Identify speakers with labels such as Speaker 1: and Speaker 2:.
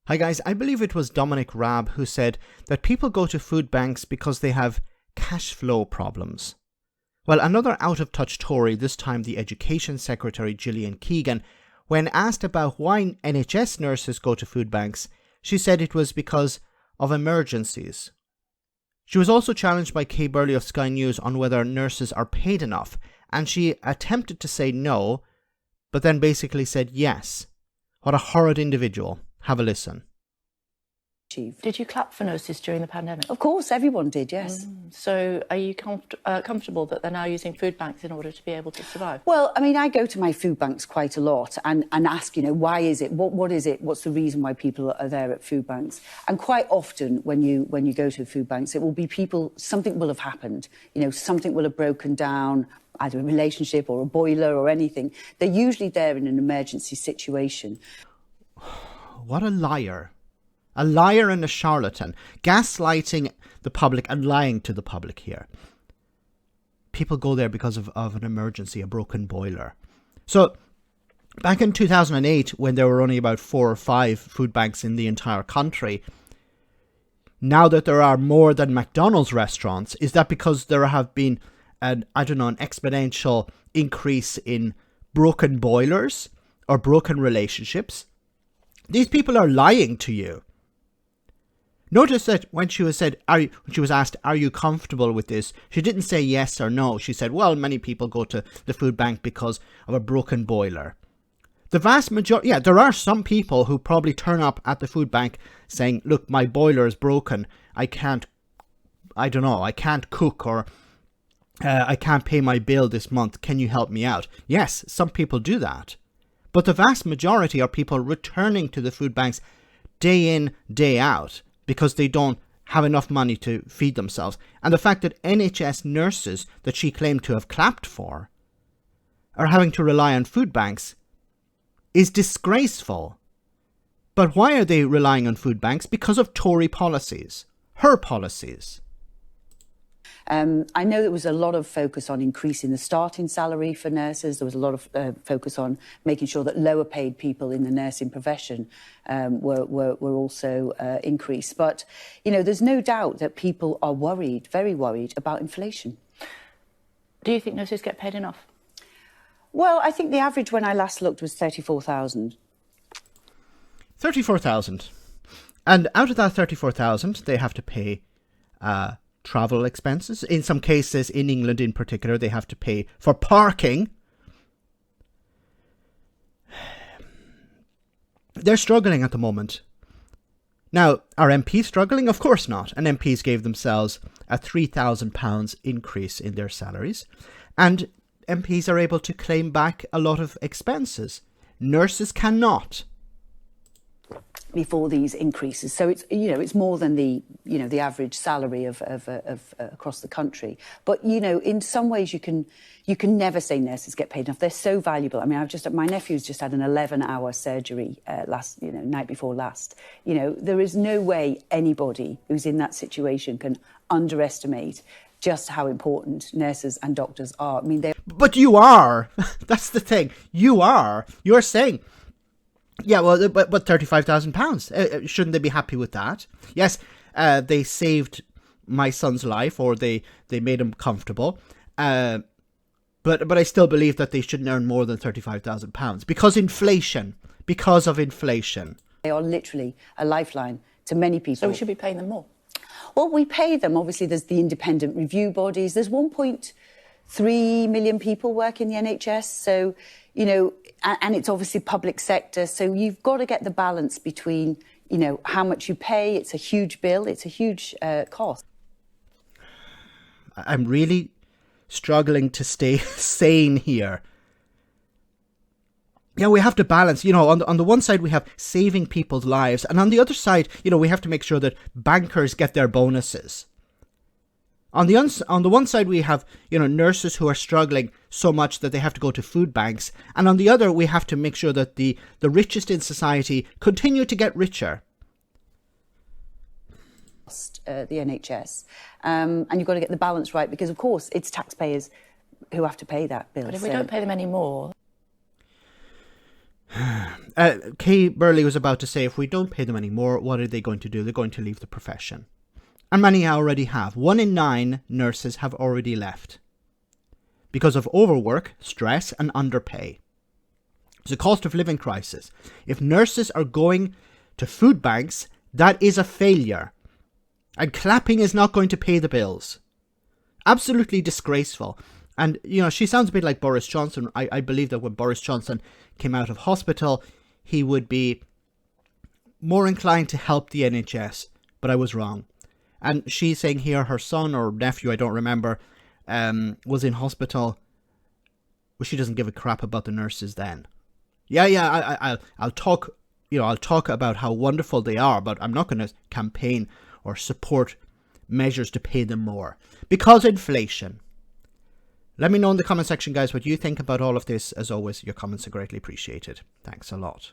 Speaker 1: Hi guys, I believe it was Dominic Raab who said that people go to food banks because they have cash flow problems. Well, another out-of-touch Tory, this time the Education Secretary Gillian Keegan, when asked about why NHS nurses go to food banks, she said it was because of emergencies. She was also challenged by Burley of Sky News on whether nurses are paid enough, and she attempted to say no, but then basically said yes. What a horrid individual. Have a listen.
Speaker 2: Did you clap for nurses during the pandemic?
Speaker 3: Of course, everyone did, yes.
Speaker 2: So are you comfortable that they're now using food banks in order to be able to survive?
Speaker 3: Well, I mean, I go to my food banks quite a lot and ask, why is it? What is it? What's the reason why people are there at food banks? And quite often when you go to food banks, it will be people, something will have happened. Something will have broken down, either a relationship or a boiler or anything. They're usually there in an emergency situation.
Speaker 1: What a liar. A liar and a charlatan. Gaslighting the public and lying to the public here. People go there because of an emergency, a broken boiler. So, back in 2008, when there were only about 4 or 5 food banks in the entire country, now that there are more than McDonald's restaurants, is that because there have been an exponential increase in broken boilers or broken relationships? These people are lying to you. Notice that when she was asked, are you comfortable with this? She didn't say yes or no. She said, well, many people go to the food bank because of a broken boiler. The vast majority, there are some people who probably turn up at the food bank saying, look, my boiler is broken. I can't cook, or I can't pay my bill this month. Can you help me out? Yes, some people do that. But the vast majority are people returning to the food banks day in, day out because they don't have enough money to feed themselves. And the fact that NHS nurses that she claimed to have clapped for are having to rely on food banks is disgraceful. But why are they relying on food banks? Because of Tory policies, her policies.
Speaker 3: I know there was a lot of focus on increasing the starting salary for nurses. There was a lot of focus on making sure that lower paid people in the nursing profession were also increased. But, there's no doubt that people are worried, very worried about inflation.
Speaker 2: Do you think nurses get paid enough?
Speaker 3: Well, I think the average when I last looked was 34,000.
Speaker 1: 34,000. And out of that 34,000, they have to pay travel expenses. In some cases, in England in particular, they have to pay for parking. They're struggling at the moment. Now, are MPs struggling? Of course not. And MPs gave themselves a £3,000 increase in their salaries. And MPs are able to claim back a lot of expenses. Nurses cannot.
Speaker 3: Before these increases, so it's more than the average salary of across the country. But in some ways you can never say nurses get paid enough. They're so valuable. I mean, my nephew's just had an 11-hour surgery night before last. There is no way anybody who's in that situation can underestimate just how important nurses and doctors are. I mean,
Speaker 1: but you are. That's the thing. You're saying. Yeah, well, but £35,000. Shouldn't they be happy with that? Yes, they saved my son's life, or they made him comfortable. But I still believe that they shouldn't earn more than £35,000 because of inflation.
Speaker 3: They are literally a lifeline to many people.
Speaker 2: So we should be paying them more.
Speaker 3: Well, we pay them. Obviously, there's the independent review bodies. There's 1.3 million people work in the NHS, so and it's obviously public sector, so you've got to get the balance between, how much you pay. It's a huge bill. It's a huge cost.
Speaker 1: I'm really struggling to stay sane here. We have to balance, on the one side we have saving people's lives, and on the other side, we have to make sure that bankers get their bonuses. On the one side, we have, nurses who are struggling so much that they have to go to food banks. And on the other, we have to make sure that the richest in society continue to get richer.
Speaker 3: The NHS. And you've got to get the balance right because, of course, it's taxpayers who have to pay that bill.
Speaker 2: But if we don't pay them any more...
Speaker 1: Kay Burley was about to say, if we don't pay them anymore, what are they going to do? They're going to leave the profession. And many already have. 1 in 9 nurses have already left because of overwork, stress, and underpay. It's a cost of living crisis. If nurses are going to food banks, that is a failure. And clapping is not going to pay the bills. Absolutely disgraceful. And, you know, she sounds a bit like Boris Johnson. I believe that when Boris Johnson came out of hospital, he would be more inclined to help the NHS. But I was wrong. And she's saying here her son or nephew, I don't remember, was in hospital. Well, she doesn't give a crap about the nurses then. I'll talk, you know, I'll talk about how wonderful they are, but I'm not going to campaign or support measures to pay them more. Because inflation. Let me know in the comment section, guys, what you think about all of this. As always, your comments are greatly appreciated. Thanks a lot.